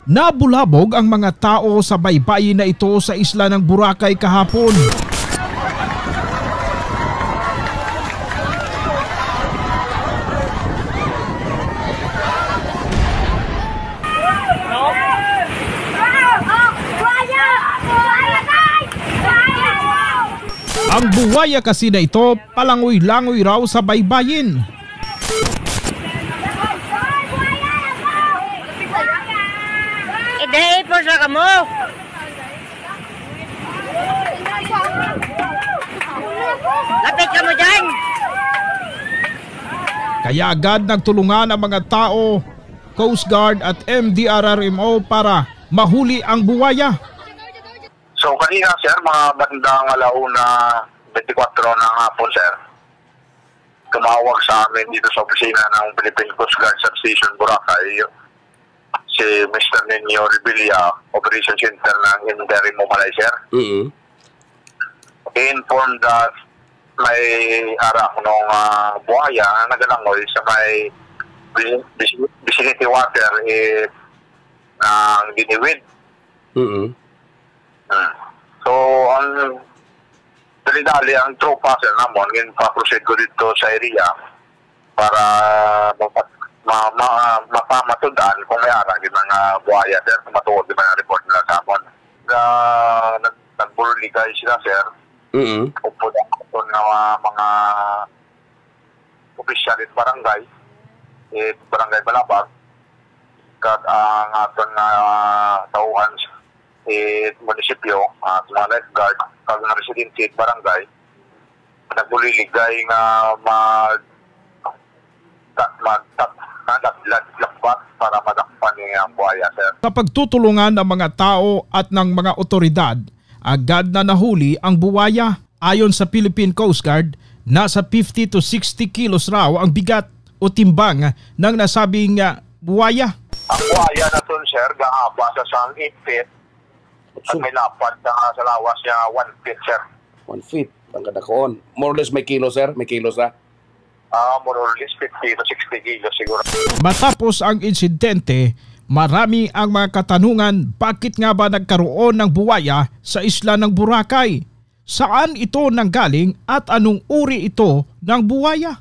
Nabulabog ang mga tao sa baybayin na ito sa isla ng Boracay kahapon. Ang buwaya kasi na ito palangoy-langoy raw sa baybayin. Dahil po sa kamo. Lapit ka mo dyan. Kaya agad nagtulungan ang mga tao, Coast Guard at MDRRMO para mahuli ang buwaya. So kanina sir, mga bandang 24 ng hapon sir, tumawag sa amin dito sa opisina ng Philippine Coast Guard Substation Boracay si Mr. Nino Rebilla, Operation Center ng Interim Malay sir. Informed that may arak ng buhaya na nagalangoy sa may vicinity water ng Diniwid. So, ang dali-dali ang tropa sir namon, pa-proceed ko dito sa area para mapamatudan kung may arang ng buhaya sir, kung matuod din ang report nila sa amon. Nagbuligay sila sir. Upo na ito ng mga opisyalit barangay, barangay Balabag, kat ang aton na tauhan munisipyo at mga lifeguard, kag na residente barangay, nagbuliligay nga lakbat para madakpan ang buhaya sir. Sa pagtutulungan ng mga tao at ng mga otoridad, agad na nahuli ang buwaya. Ayon sa Philippine Coast Guard, nasa 50 to 60 kilos raw ang bigat o timbang ng nasabing buwaya. Ang buhaya na ito sir, gaaba sa 8 feet at may lapad sa lawas niya 1 feet sir. 1 feet, ang kadakoon. More or less may kilo sir, may kilos na? More or less 50 to 60 kilos siguro. Matapos ang insidente, marami ang mga katanungan, bakit nga ba nagkaroon ng buwaya sa isla ng Boracay? Saan ito nanggaling at anong uri ito ng buwaya?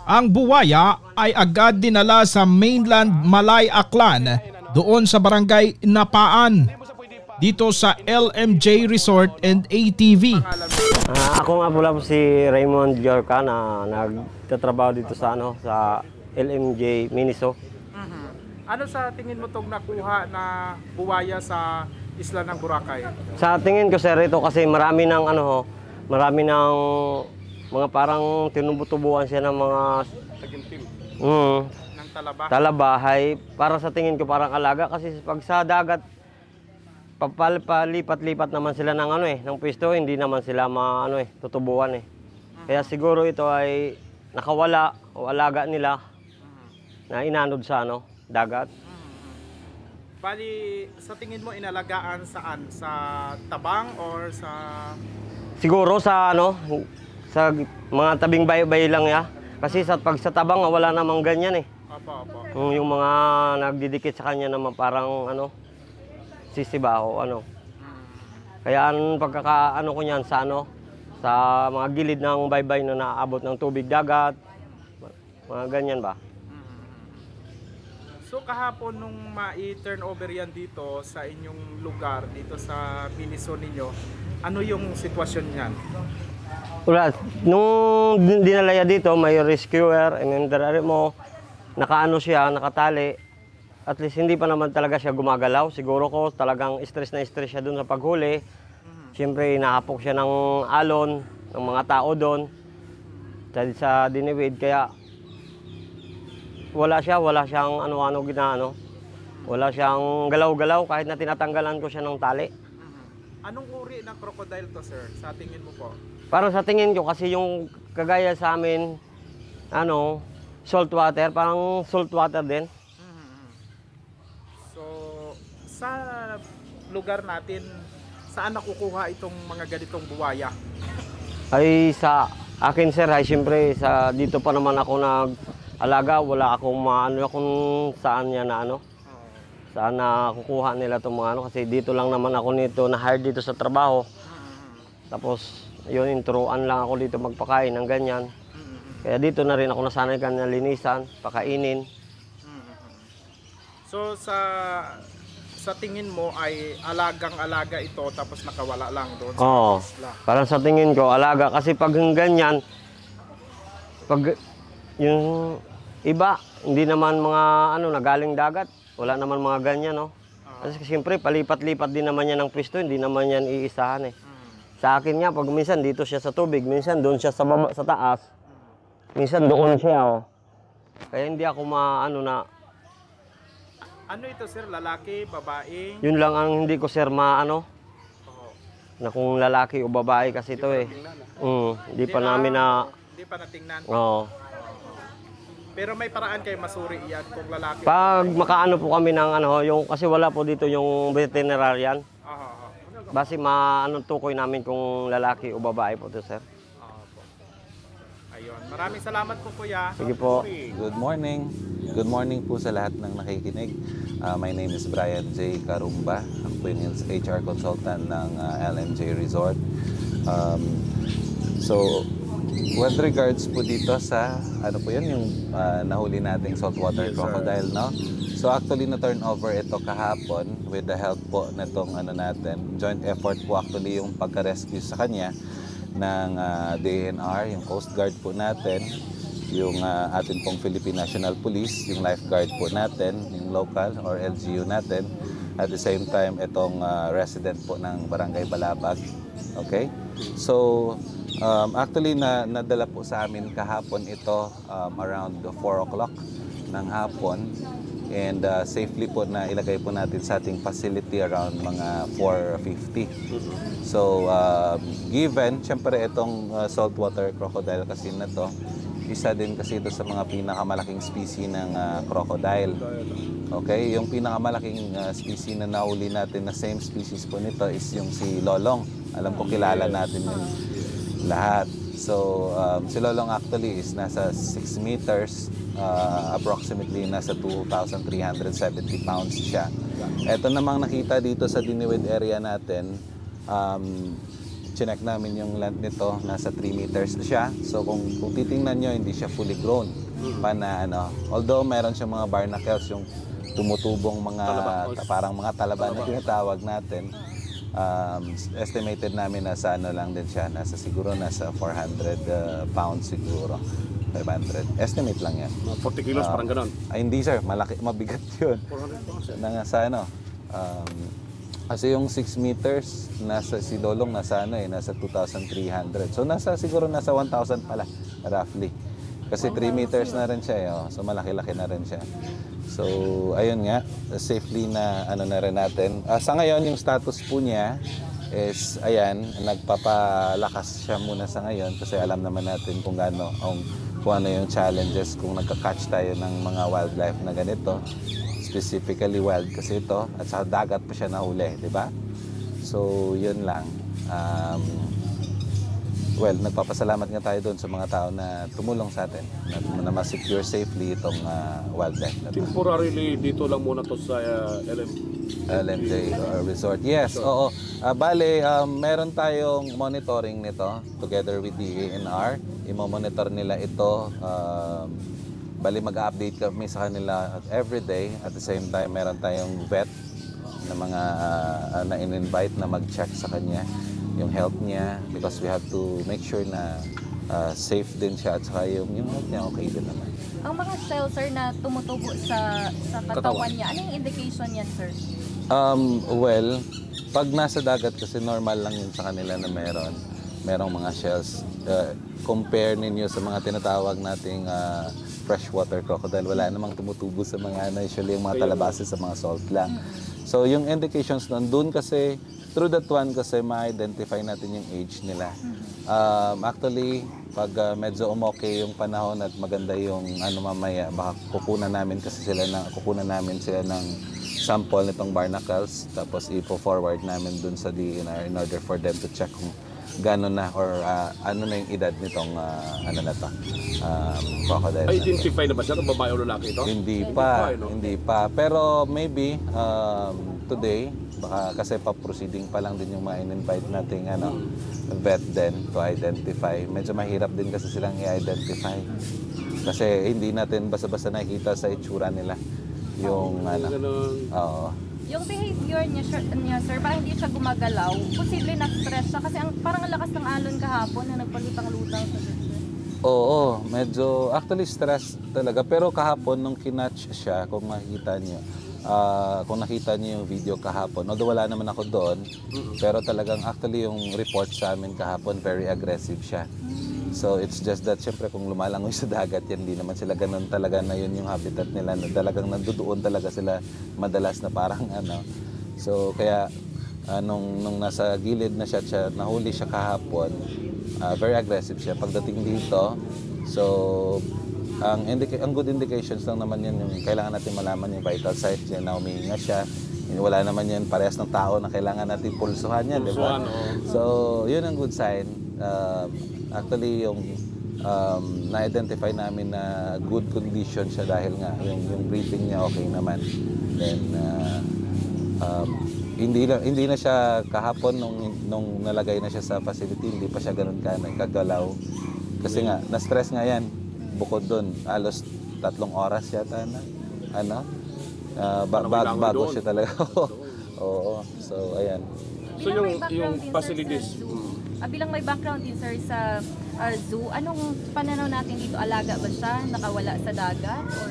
Ang buwaya ay agad dinala sa mainland Malay Aklan, doon sa barangay Napaan, dito sa LMJ Resort and ATV. Ako nga pala po si Raymond Giorca na nagtatrabaho dito sa sa LMJ Miniso. Ano sa tingin mo tong nakuha na buwaya sa isla ng Boracay? Sa tingin ko sir, ito kasi marami ng marami ng mga parang tinubutubuan siya ng mga ng talabahay. Para sa tingin ko parang alaga kasi pag sa dagat palipat-lipat naman sila ng ng pwesto, hindi naman sila tutubuan Kaya siguro ito ay nakawala o alaga nila na inanod sa dagat. Bali, sa tingin mo inalagaan saan? Sa tabang or sa... Siguro sa sa mga tabing baybay lang Kasi pag sa tabang wala namang ganyan Opo. Yung mga nagdidikit sa kanya naman parang sisibaho Kaya ang pagkakaano ko niyan sa sa mga gilid ng baybay na naabot ng tubig dagat. Mga ganyan ba? So kahapon nung ma-turn over yan dito sa inyong lugar, dito sa Miniso ninyo, ano yung sitwasyon niyan? Wala. Nung dinala niya dito, may rescuer, mo, nakaano siya, nakatali. At least hindi pa naman talaga siya gumagalaw. Siguro ko talagang stress na stress siya doon sa paghuli. Siyempre, nahapok siya ng alon, ng mga tao doon. Sa Diniwid, kaya wala siyang ano-ano ginaano. Wala siyang galaw-galaw kahit na tinatanggalan ko siya ng tali. Anong uri ng crocodile to, sir? Sa tingin mo po? Parang sa tingin ko kasi yung kagaya sa amin, salt water, parang salt water din. So, sa lugar natin, saan nakukuha itong mga ganitong buwaya? Ay sa akin sir, ay siyempre dito pa naman ako alaga, wala akong maano kung saan niya na ano. Saan na kukuha nila itong mga ano. Kasi dito lang naman ako nito, na-hire dito sa trabaho. Tapos, yun, inturuan lang ako dito magpakain ng ganyan. Kaya dito na rin ako nasanay kanya linisan, pakainin. So sa tingin mo ay alagang-alaga ito tapos nakawala lang doon sa Oo. isla. Parang sa tingin ko, alaga. Kasi pag ganyan, pag yung iba, hindi naman mga ano, nagaling dagat. Wala naman mga ganyan, no? Kasi siyempre, palipat-lipat din naman yan ng pwesto, hindi naman yan iisahan eh. Sa akin nga, pag minsan dito siya sa tubig, minsan doon siya sa baba, sa taas, minsan doon siya, oh. Kaya hindi ako maano na, Ano ito sir? Lalaki, babae? yun lang ang hindi ko sir maano, na kung lalaki o babae kasi ito eh. Hindi pa namin na, Hindi pa natingnan. oo. Pero may paraan kayo masuri yan kung lalaki. Pag makaano po kami ng ano, yung, kasi wala po dito yung veterinarian, base maano tukoy namin kung lalaki o babae po ito sir. Ayun. Maraming salamat po kuya. Sige po. Good morning. Good morning po sa lahat ng nakikinig. My name is Brian J. Karumba. Ako po yung HR consultant ng LMJ Resort. So, with regards po dito sa, ano po yun, yung nahuli nating saltwater crocodile, no? So actually na-turn over ito kahapon with the help po nitong ano natin. Joint effort po actually yung pagka-rescue sa kanya ng DNR, yung Coast Guard po natin, yung atin pong Philippine National Police, yung lifeguard po natin, yung local or LGU natin. At the same time, itong resident po ng Barangay Balabag. Okay? So, actually, nadala po sa amin kahapon ito around 4 o'clock ng hapon. And safely po na ilagay po natin sa ating facility around mga 4:50. So, given, syempre itong saltwater crocodile kasi na to, isa din kasi ito sa mga pinakamalaking species ng crocodile. Okay, yung pinakamalaking species na nahuli natin na same species po nito is yung si Lolong. Alam ko kilala natin yung lahat. So, si Lolong actually is nasa 6 meters, approximately nasa 2,370 pounds siya. Ito namang nakita dito sa Diniwid area natin, chinek namin yung length nito, nasa 3 meters siya. So kung titingnan nyo, hindi siya fully grown. Although meron siyang mga barnacles, yung tumutubong mga parang mga talaban na tinatawag natin. Estimated namin nasa ano lang din siya, siguro nasa 400 pounds siguro. 500. Estimate lang yan. 40 kilos, parang gano'n. Ay, hindi sir, malaki, mabigat yun. 400 pounds. Nasa ano, kasi yung 6 meters, si Lolong nasa nasa 2,300. So siguro nasa 1,000 pala, roughly. Kasi 3 meters na rin siya, so malaki-laki na rin siya. So, ayun nga, safely na na rin natin. Sa ngayon, yung status po niya is, ayan, nagpapalakas siya muna sa ngayon kasi alam naman natin kung ano yung challenges kung nagka-catch tayo ng mga wildlife na ganito. Specifically wild kasi ito at sa dagat pa siya nahuli, di ba? So, yun lang. Well, nagpapasalamat nga tayo doon sa mga tao na tumulong sa atin na ma-secure safely itong wildlife na ito. Temporarily, dito lang muna to sa LMJ Resort. Yes, oo. Bale, meron tayong monitoring nito together with the ANR. Imo-monitor nila ito. Bali, mag-update kami sa kanila every day. At the same time, meron tayong vet na mga na in-invite na mag-check sa kanya yung health niya because we have to make sure na safe din siya at saka yung health niya okay din naman. Ang mga cells, sir, na tumutubo sa katawan niya, anong indication yan, sir? Well, pag nasa dagat kasi normal lang yun sa kanila na merong mga shells. Compare ninyo sa mga tinatawag nating freshwater crocodile, wala namang tumutubo sa mga usually yung mga talabasa sa mga salt lang. So yung indications doon kasi through that one kasi ma-identify natin yung age nila. Actually, pag medyo umoke yung panahon at maganda yung mamaya, baka kukunan namin sila ng sample nitong barnacles tapos ipo-forward namin dun sa DNR in order for them to check kung gano'n na or ano na yung edad nitong ano na to, crocodile. Identify na ba siya kung babae o lalaki ito? Hindi pa. Pero maybe today, baka kasi pa-proceeding pa lang din yung ma-invite nating vet din to identify. Medyo mahirap din kasi silang i-identify. Kasi hindi natin basta-basta nakikita sa itsura nila yung oo. Yung behavior niya, sir, parang hindi siya gumagalaw. Posible na-stress siya kasi parang ang lakas ng alon kahapon na nagpalutang-lutang sa sir. Oo, medyo actually stress talaga. Pero kahapon nung kinatch siya, kung makikita niyo, kung nakita niyo yung video kahapon, although wala naman ako doon, pero talagang actually yung report sa amin kahapon, very aggressive siya. So it's just that syempre kung lumalangoy sa dagat yan, hindi naman sila ganun talaga na yun yung habitat nila. Talagang nandoon talaga sila madalas na parang So kaya nung nasa gilid na siya, nahuli siya kahapon, very aggressive siya pagdating dito. So ang good indications lang naman yan, yung kailangan natin malaman yung vital signs niya na humihinga siya. Wala naman yan parehas ng tao na kailangan natin pulsuhan yan, di ba? So yun ang good sign. Actually, yung na-identify namin na good condition siya dahil nga yung breathing niya okay naman. Then, hindi na siya kahapon nung nalagay na siya sa facility, hindi pa siya ganun kagalaw. Kasi nga, na-stress nga yan. Bukod doon, alos 3 oras yata na. Bago siya talaga. Oo. So, ayan. So, yung facilities... bilang may background din, sir, sa zoo, anong pananaw natin dito? Alaga ba siya? Nakawala sa dagat? Or...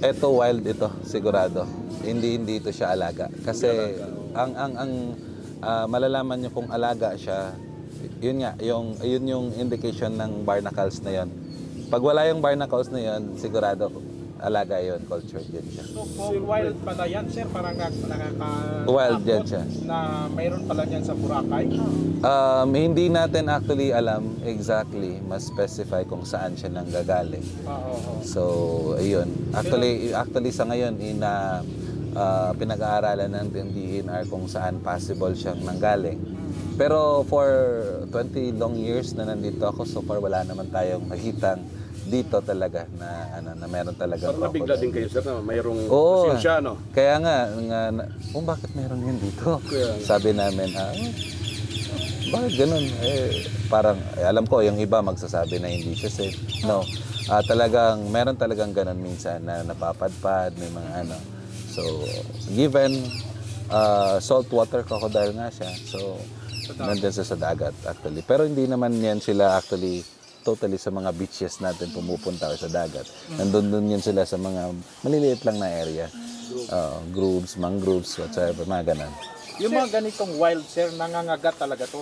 Ito wild ito, sigurado. Hindi ito siya alaga. Kasi ang malalaman niyo kung alaga siya, yun yung indication ng barnacles na yun. Pag wala yung barnacles na yun, sigurado alaga yun, cultured din siya. So kung wild pala yan, sir, parang wild yan siya. Na mayroon pala yan sa Boracay? Hindi natin actually alam exactly, mas specify kung saan siya nanggagaling. So, ayun. Actually sa ngayon, pinag-aaralan ng DNR kung saan possible siyang nanggaling. Pero for 20 long years na nandito ako, so far wala naman tayong nakitang dito talaga na meron talaga. Parang nabigla din kayo, sir, na mayroong pasensya, no? Kaya nga bakit meron yan dito? Sabi namin, bakit ganun? Parang, alam ko, yung iba magsasabi na hindi siya safe. No. Meron talagang ganun minsan na napapadpad, may mga So, given saltwater crocodile nga siya, so, nandun sa dagat actually. Pero hindi naman yan sila actually totally sa mga beaches natin pumupunta sa dagat. Nandun yan sila sa mga maliliit lang na area. Groves, mangroves, whatsoever, mga ganun. Yung mga ganitong wild, sir, nangangagat talaga to?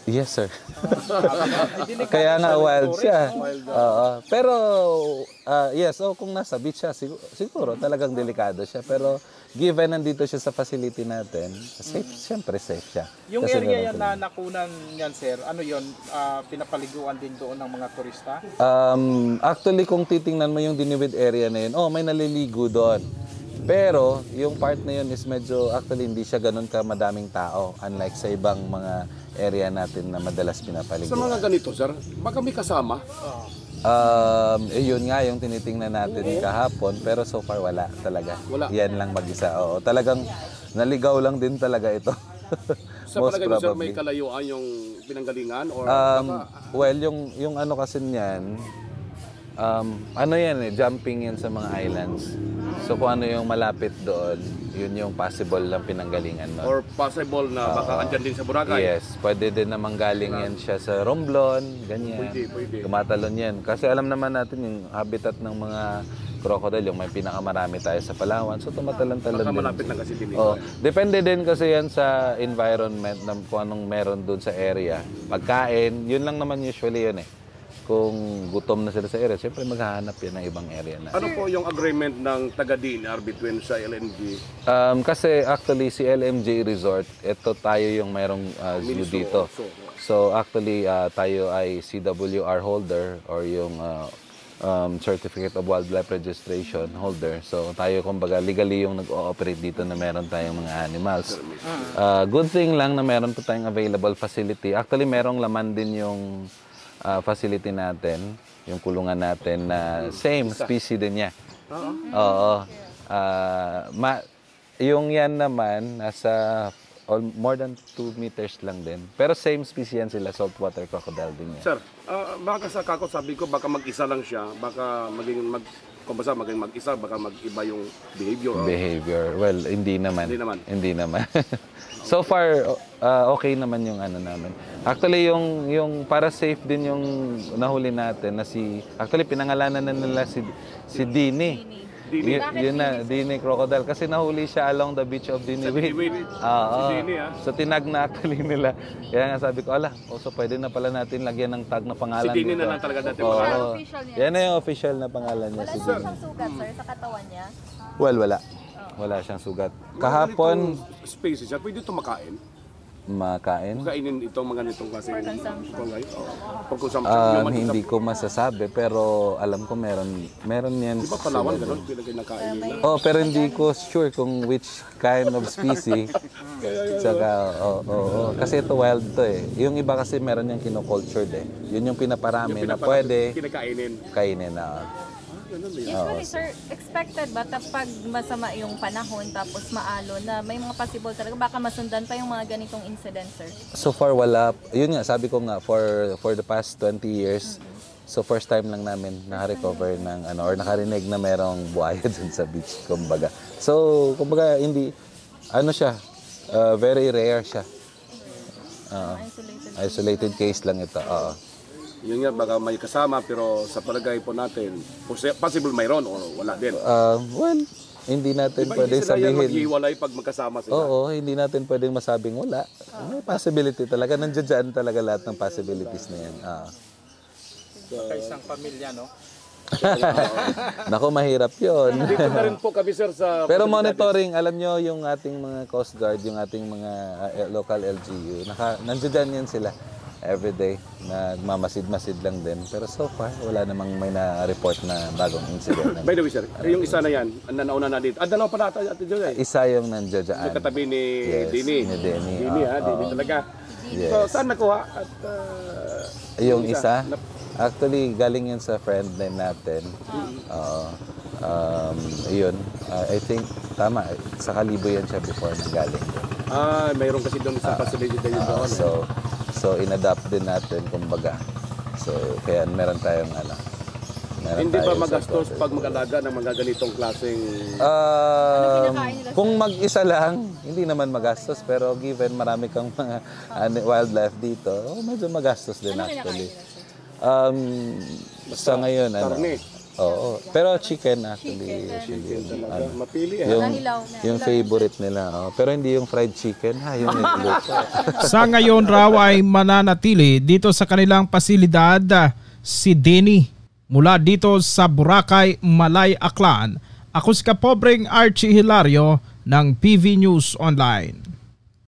Yes, sir. Kaya nga wild siya. Pero, yes, kung nasa beach siya, siguro talagang delikado siya. Pero, given nandito siya sa facility natin, safe, siyempre safe siya. Yung area yan na nakunan yan, sir, ano yun, pinapaliguan din doon ng mga turista? Actually, kung titingnan mo yung Diniwid area na yun, may naliligo doon. Pero, yung part na yun is medyo, actually, hindi siya ganun ka madaming tao. Unlike sa ibang mga area natin na madalas pinapaliguan. Sa mga ganito, sir, baka may kasama? Yun nga yung tinitingnan natin kahapon, pero so far wala talaga. Wala. Yan lang mag-isa. Talagang naligaw lang din talaga ito. Sa palagay mo, sir, may kalayuan yung pinanggalingan? Or well, yung ano kasi niyan, jumping yan sa mga islands. So kung ano yung malapit doon, yun yung possible lang pinanggalingan nun. Or possible na baka andyan din sa Boracay? Yes, pwede din namang galing yan siya sa Romblon, ganyan. Pwede. Tumatalon yan. Kasi alam naman natin yung habitat ng mga crocodile, yung may pinakamarami tayo sa Palawan. So tumatalon-talon din. Baka malapit lang kasi din. Depende din kasi yan sa environment ng kung anong meron doon sa area. Pagkain, yun lang naman usually yun eh. Kung gutom na sila sa area, siyempre maghahanap yan ng ibang area na. Ano po yung agreement ng taga-DNR between sa LMG? Kasi actually si LMG Resort, ito tayo yung mayroong zoo dito. So actually tayo ay CWR holder or yung Certificate of Wildlife Registration holder. So tayo kumbaga legally yung nag-ooperate dito na meron tayong mga animals. Good thing lang na meron po tayong available facility. Actually, merong laman din yung facility natin, yung kulungan natin na same species din niya. Oo. Yung yan naman, nasa more than 2 meters lang din. Pero same species yan sila, saltwater crocodile din yan. Sir, baka sa kako sabi ko, baka mag-isa lang siya, baka maging mag-isa, baka mag-iba yung behavior. Behavior. Well, hindi naman. Hindi naman. So far, okay naman yung ano namin. Actually, yung para safe din yung nahuli natin na actually pinangalanan na nila si Dini. Yun na, Dini Crocodile. Kasi nahuli siya along the beach of Diniwit. So tinag na actually nila. Kaya nga sabi ko, so pwede na pala natin lagyan ng tag na pangalan. Si Dini na lang talaga natin pangalan. Yan na yung official na pangalan niya. Wala siyang sugat, sir, sa katawan niya? Well, wala. Wala siyang sugat. Kahapon, species siya, pwede ito makain? Makain? Kainin itong mga nitong kasi for consumption. Hindi ko masasabi pero alam ko meron yan. Di ba Palawan ganun pinakain nila? Pero hindi ko sure kung which kind of species. Saka, kasi ito wild to eh. Yung iba kasi meron yung kino-cultured eh. Yun yung pinaparami na pwede kainin na. Usually, sir, expected ba pag masama yung panahon tapos maalo na may mga possible talaga baka masundan pa yung mga ganitong incidents, sir? So far wala. Yun nga, sabi ko nga for the past 20 years, so first time lang namin naka-recover ng or nakarinig na merong buhaya dun sa beach, kumbaga. So, kumbaga hindi siya, very rare siya. Isolated case lang ito. Yun nga, baka may kasama pero sa palagay po natin, possible mayroon o wala din. Well, hindi natin pwedeng sabihin. Hindi maghiwalay pag magkasama sila. Oo, hindi natin pwedeng masabing wala. May possibility talaga. Nandiyan talaga lahat ng possibilities na yan. Isang pamilya, no? Naku, mahirap yun. Dito na rin po kami, sir, sa... Pero monitoring, alam nyo, yung ating mga Coast Guard, yung ating mga local LGU, nandiyan yan sila. Everyday, nagmamasid-masid lang din. Pero so far, wala namang may na-report na bagong incident. By the way, sir, yung isa na yan, nauna na dito. Dalawa pa natin dito eh. Isa yung nandiyan. Yung katabi ni Dini. Ni Dini. Dini talaga. Yes. So, saan nakuha? At, yung isa? Actually, galing yun sa friend din natin. Yun. I think, tama. Sa Kalibo yan siya before nang galing. Mayroon kasi doon sa facility tayo doon. So in-adapt din natin, kumbaga. So, kaya meron tayong hindi ba magastos pag mag-alaga ng mga ganitong klaseng... kung mag-isa lang, hindi naman magastos. Pero given marami kang mga wildlife dito, medyo magastos din actually. Sa ngayon, Oo. Pero chicken actually. Mapili yung favorite nila. Pero hindi yung fried chicken. Yung niluto. Sa ngayon raw ay mananatili dito sa kanilang pasilidad si Dini. Mula dito sa Boracay, Malay, Aklan. Ako si Kapobreng Archie Hilario ng PV News Online.